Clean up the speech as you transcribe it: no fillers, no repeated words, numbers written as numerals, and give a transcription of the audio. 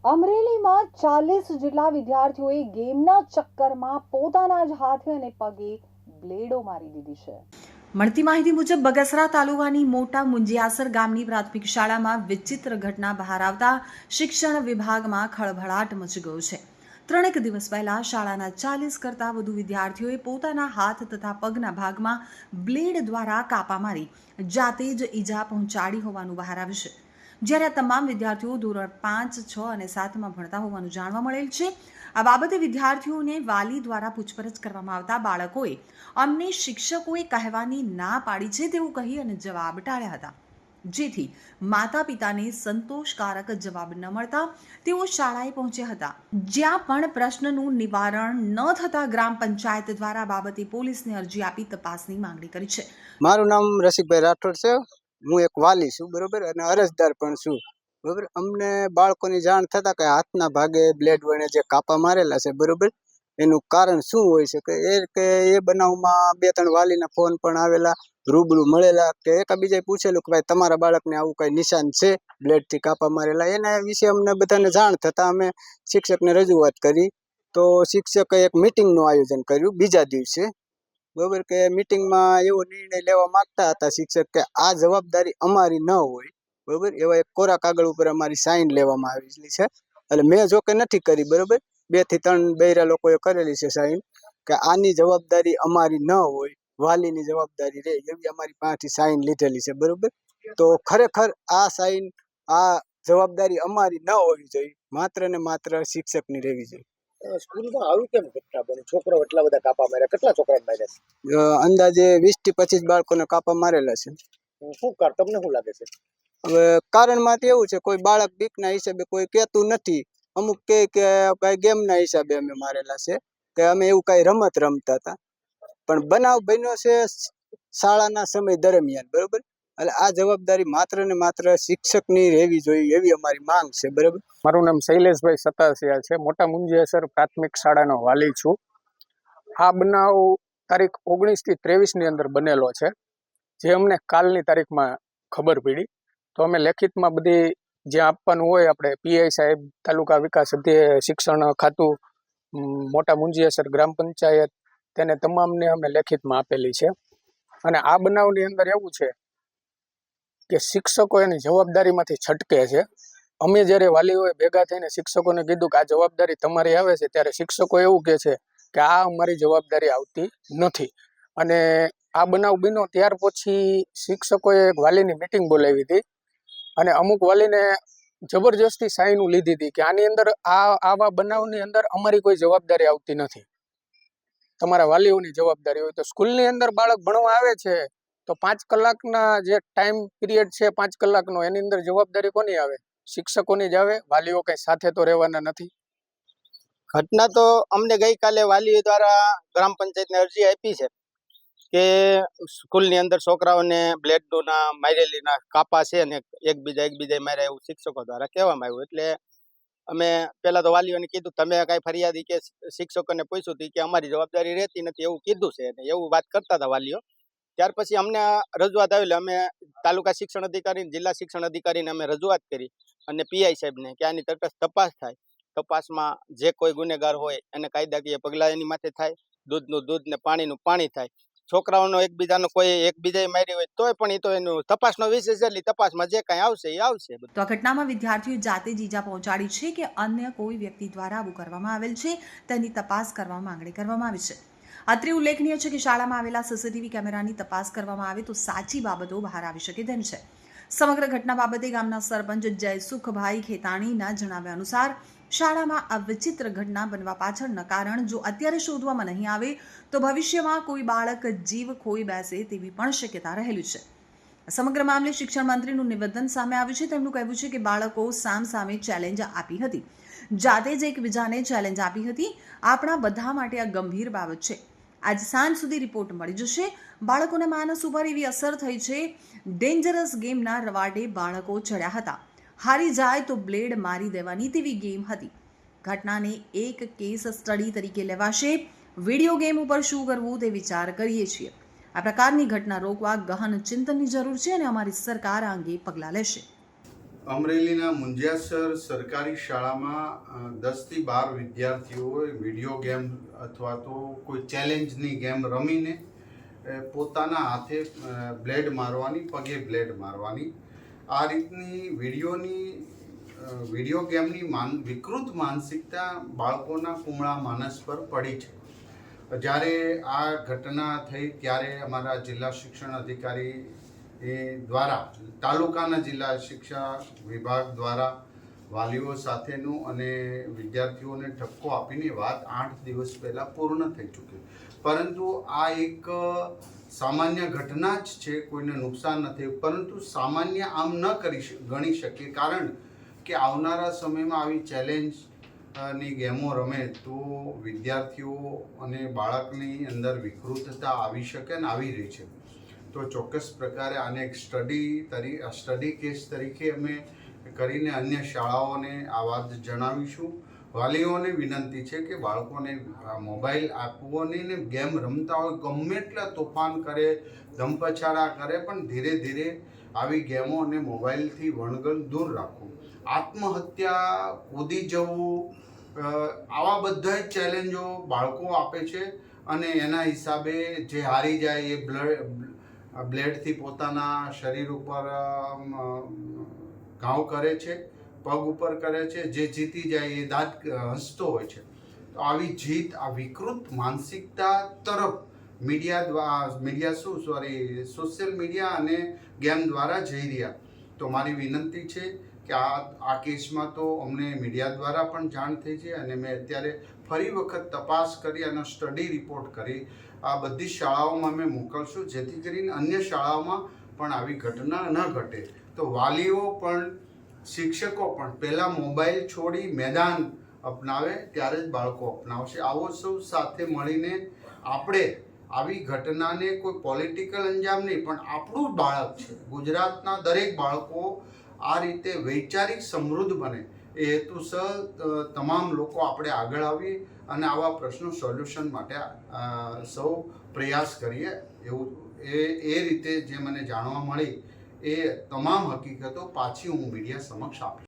અમરેલીમાં 40 જેટલા વિદ્યાર્થીઓએ ગેમના ચક્કરમાં પોતાના જ હાથે અને પગે બ્લેડો મારી દીધી છે. મળતી માહિતી મુજબ બગસરા તાલુકાની મોટા મુંજિયાસર ગામની પ્રાથમિક શાળામાં વિચિત્ર ઘટના બહાર આવતા શિક્ષણ વિભાગમાં ખળભળાટ મચી ગયો છે. 3 દિવસ પહેલા શાળાના 40 કરતાં વધુ વિદ્યાર્થીઓએ પોતાના હાથ તથા પગના ભાગમાં બ્લેડ દ્વારા કાપા મારી જાતે જ ઈજા પહોંચાડી હોવાનું બહાર આવ્યું છે. જ્યારે આ તમામ વિદ્યાર્થીઓ ધોરણ 5, 6 અને 7માં ભણતા હોવાનું જાણવા મળેલ છે. આ બાબતે વિદ્યાર્થીઓને વાલી દ્વારા પૂછપરછ કરવામાં આવતા બાળકોએ અમને શિક્ષકોએ કહેવાની ના પાડી છે તેવું કહી અને જવાબ ટાળ્યા હતા. જેથી માતા પિતાને સંતોષકારક જવાબ ન મળતા તેઓ શાળાએ પહોંચ્યા હતા, જ્યાં પણ પ્રશ્નનું નિવારણ ન થતા ગ્રામ પંચાયત દ્વારા આ બાબતે પોલીસને અરજી આપી તપાસની માંગણી કરી છે. મારું નામ રસિકભાઈ રાઠોડ છે. હું એક વાલી છું, બરોબર, અને અરજદાર પણ છું, બરોબર. અમને બાળકોની જાણ થતા કે હાથના ભાગે બ્લેડ વડે જે કાપા મારેલા છે, બરોબર, એનું કારણ શું હોય શકે એ બનાવમાં 2-3 વાલીના ફોન પણ આવેલા, રૂબરૂ મળેલા, કે એકબીજાએ પૂછેલું કે ભાઈ તમારા બાળકને આવું કઈ નિશાન છે બ્લેડથી કાપા મારેલા. એના વિશે અમને બધાને જાણ થતા અમે શિક્ષકને રજૂઆત કરી. તો શિક્ષકે એક મિટિંગનું આયોજન કર્યું બીજા દિવસે, બરોબર, કે મિટિંગમાં એવો નિર્ણય લેવા માંગતા હતા શિક્ષક કે આ જવાબદારી અમારી ન હોય, બરોબર. એવા એક કોરા કાગળ ઉપર અમારી સાઇન લેવામાં આવેલી છે. એટલે મેં જો કે નથી કરી, બરોબર, 2 થી 3 બૈરા લોકોએ કરેલી છે સાઇન, કે આની જવાબદારી અમારી ન હોય, વાલીની જવાબદારી રહે, એવી અમારી પાસેથી સાઇન લીધેલી છે, બરોબર. તો ખરેખર આ સાઇન, આ જવાબદારી અમારી ન હોવી જોઈએ, માત્ર ને માત્ર શિક્ષકની રહેવી જોઈએ. સ્કૂલમાં આવી કેમ ઘટના બની? છોકરાઓ એટલા બધા કાપા માર્યા, કેટલા છોકરાને માર્યા? અંદાજે 20 થી 25 બાળકોને કાપા મારેલા છે. શું તમને શું લાગે છે? હવે કારણમાં તો એવું છે, કોઈ બાળક બીકના હિસાબે કોઈ કહેતું નથી. અમુક કે ભાઈ ગેમના હિસાબે અમે મારેલા છે, કે અમે એવું કઈ રમત રમતા હતા. પણ બનાવ બન્યો છે શાળાના સમય દરમિયાન, બરોબર. એટલે આ જવાબદારી માત્ર ને માત્ર શિક્ષકની રહેવી જોઈએ એવી અમારી માંગ છે, બરોબર. મારું નામ શૈલેષભાઈ સતાસિયા છે. મોટા મુંજિયાસર પ્રાથમિક શાળાનો વાલી છું. આ બનાવ તારીખ 19 થી 23ની અંદર બનેલો છે, જે અમને કાલની તારીખમાં ખબર પડી. તો અમે લેખિતમાં બધી જે આપવાનું હોય, આપણે પીઆઈ સાહેબ, તાલુકા વિકાસ શિક્ષણ ખાતું, મોટા મુંજિયાસર ગ્રામ પંચાયત, તેને તમામને અમે લેખિતમાં આપેલી છે. અને આ બનાવની અંદર એવું છે કે શિક્ષકો એની જવાબદારીમાંથી છટકે છે. અમે જ્યારે વાલીઓએ ભેગા થઈને શિક્ષકોને કીધું કે આ જવાબદારી તમારી આવે છે, ત્યારે શિક્ષકો એવું કહે છે કે આ અમારી જવાબદારી આવતી નથી. અને આ બનાવ બન્યો ત્યાર પછી શિક્ષકોએ એક વાલીની મિટિંગ બોલાવી હતી અને અમુક વાલીને જબરજસ્તી સાઈનું લીધી હતી કે આની અંદર આવા બનાવની અંદર અમારી કોઈ જવાબદારી આવતી નથી, તમારા વાલીઓની જવાબદારી હોય. તો સ્કૂલની અંદર બાળક ભણવા આવે છે તો 5 કલાકના જે ટાઈમ પીરિયડ છે, 5 કલાકનો, એની અંદર જવાબદારી કોની આવે? શિક્ષકોની જ આવે. વાલીઓ કઈ સાથે તો રહેવાના નથી. ઘટના તો અમને ગઈકાલે વાલીઓ દ્વારા ગ્રામ પંચાયતને અરજી આપી છે કે સ્કૂલની અંદર છોકરાઓને બ્લેડના મારેલીના કાપા છે અને એકબીજા માર્યા એવું શિક્ષકો દ્વારા કહેવામાં આવ્યું. એટલે અમે પહેલા તો વાલીઓને કીધું તમે કાંઈ ફરિયાદી કે શિક્ષકોને પૂછ્યું હતું કે અમારી જવાબદારી રહેતી નથી એવું કીધું છે, અને એવું વાત કરતા હતા વાલીઓ. ત્યાર પછી અમને રજૂઆત આવી, અમે તાલુકા શિક્ષણ અધિકારી, જિલ્લા શિક્ષણ અધિકારીને અમે રજૂઆત કરી અને પીઆઈ સાહેબને કે આની તટસ્થ તપાસ થાય. તપાસમાં જે કોઈ ગુનેગાર હોય એને કાયદાકીય પગલાં એની માથે થાય, દૂધનું દૂધ ને પાણીનું પાણી થાય. છોકરાઓનો એકબીજાએ મારી હોય તોય પણ એ તો એનું તપાસનો વિષય છે, એટલે તપાસમાં જે કાંઈ આવશે એ આવશે. તો આ ઘટનામાં વિદ્યાર્થીઓ જાતે જ ઈજા પહોંચાડી છે કે અન્ય કોઈ વ્યક્તિ દ્વારા આવું કરવામાં આવેલ છે તેની તપાસ કરવા માંગણી કરવામાં આવી છે. અત્રે ઉલ્લેખનીય છે કે શાળામાં આવેલા સીસીટીવી કેમેરાની તપાસ કરવામાં આવે તો સાચી બાબતો બહાર આવી શકે તેમ છે. સમગ્ર ઘટના બાબતે ગામના સરપંચ જયસુખભાઈ ખેતાણીના જણાવ્યા અનુસાર શાળામાં આ વિચિત્ર ઘટના બનવા પાછળના કારણ જો અત્યારે શોધવામાં નહીં આવે તો ભવિષ્યમાં કોઈ બાળક જીવ ખોઈ બેસે તેવી પણ શક્યતા રહેલી છે. સમગ્ર મામલે શિક્ષણ મંત્રીનું નિવેદન સામે આવ્યું છે. તેમનું કહેવું છે કે બાળકો સામે ચેલેન્જ આપી હતી, જાતે જ એકબીજાને ચેલેન્જ આપી હતી. આપણા બધા માટે આ ગંભીર બાબત છે. આજ સાંજ સુધી રિપોર્ટ મળી જશે. બાળકોના માનસ ઉપર એવી અસર થઈ છે. ડેન્જરસ ગેમના રવાડે બાળકો ચડ્યા હતા. હારી જાય તો બ્લેડ મારી દેવાની તેવી ગેમ હતી. ઘટનાને એક કેસ સ્ટડી તરીકે લેવાશે. વિડીયો ગેમ ઉપર શું કરવું તે વિચાર કરીએ છીએ. આ પ્રકારની ઘટના રોકવા ગહન ચિંતનની જરૂર છે અને અમારી સરકાર આ અંગે પગલાં લેશે. અમરેલીના મુંજિયાસર સરકારી શાળામાં 10થી 12 વિદ્યાર્થીઓએ વિડીયો ગેમ અથવા તો કોઈ ચેલેન્જની ગેમ રમીને પોતાના હાથે બ્લેડ મારવાની, પગે બ્લેડ મારવાની, આ રીતની વિડીયો ગેમની વિકૃત માનસિકતા બાળકોના કુમળા માનસ પર પડી છે. જ્યારે આ ઘટના થઈ ત્યારે અમારા જિલ્લા શિક્ષણ અધિકારી દ્વારા તાલુકાના જિલ્લા શિક્ષા વિભાગ દ્વારા વાલીઓ સાથેનું અને વિદ્યાર્થીઓને ઠપકો આપીને વાત 8 દિવસ પહેલાં પૂર્ણ થઈ ચૂકી. પરંતુ આ એક સામાન્ય ઘટના જ છે, કોઈને નુકસાન નથી, પરંતુ સામાન્ય આમ ન ગણી શકીએ, કારણ કે આવનારા સમયમાં આવી ચેલેન્જ ની ગેમો રમે તો વિદ્યાર્થીઓ અને બાળકની અંદર વિકૃતતા આવી શકે અને આવી રહી છે. તો ચોક્કસ પ્રકારે આને એક સ્ટડી કેસ તરીકે અમે કરીને અન્ય શાળાઓને આ વાત જણાવીશું. વાલીઓને વિનંતી છે કે બાળકોને મોબાઈલ આપવો નહીં ને ગેમ રમતા હોય ગમે એટલા તોફાન કરે, ધમપછાડા કરે, પણ ધીરે ધીરે આવી ગેમો અને મોબાઈલથી વણગણ દૂર રાખવું. આત્મહત્યા, કૂદી જવું, આવા બધા જ ચેલેન્જો બાળકો આપે છે અને એના હિસાબે જે હારી જાય એ બ્લેડથી પોતાના શરીર ઉપર ઘાવ કરે છે, પગ ઉપર કરે છે, જે જીતી જાય એ દાંત હસતો હોય છે. તો આવી જીત, આ વિકૃત માનસિકતા તરફ સોશિયલ મીડિયા અને ગેમ દ્વારા જઈ રહ્યા. તો મારી વિનંતી છે કે આ કેસમાં તો અમને મીડિયા દ્વારા પણ જાણ થઈ છે અને મેં અત્યારે ફરી વખત તપાસ કરી અને સ્ટડી રિપોર્ટ કરી આ બધી શાળાઓમાં અમે મોકલશું, જેથી કરીને અન્ય શાળાઓમાં પણ આવી ઘટના ન ઘટે. તો વાલીઓ પણ, શિક્ષકો પણ પહેલાં મોબાઈલ છોડી મેદાન અપનાવે, ત્યારે જ બાળકો અપનાવશે. આવો સૌ સાથે મળીને આપણે આવી ઘટનાને કોઈ પોલિટિકલ અંજામ નહીં, પણ આપણું બાળક છે, ગુજરાતના દરેક બાળકો આ રીતે વૈચારિક સમૃદ્ધ બને એ હેતુસર તમામ લોકો આપણે આગળ આવીએ અને આવા પ્રશ્નો સોલ્યુશન માટે સૌ પ્રયાસ કરીએ. એવું એ રીતે જે મને જાણવા મળી એ તમામ હકીકતો પાછી હું મીડિયા સમક્ષ આપીશ.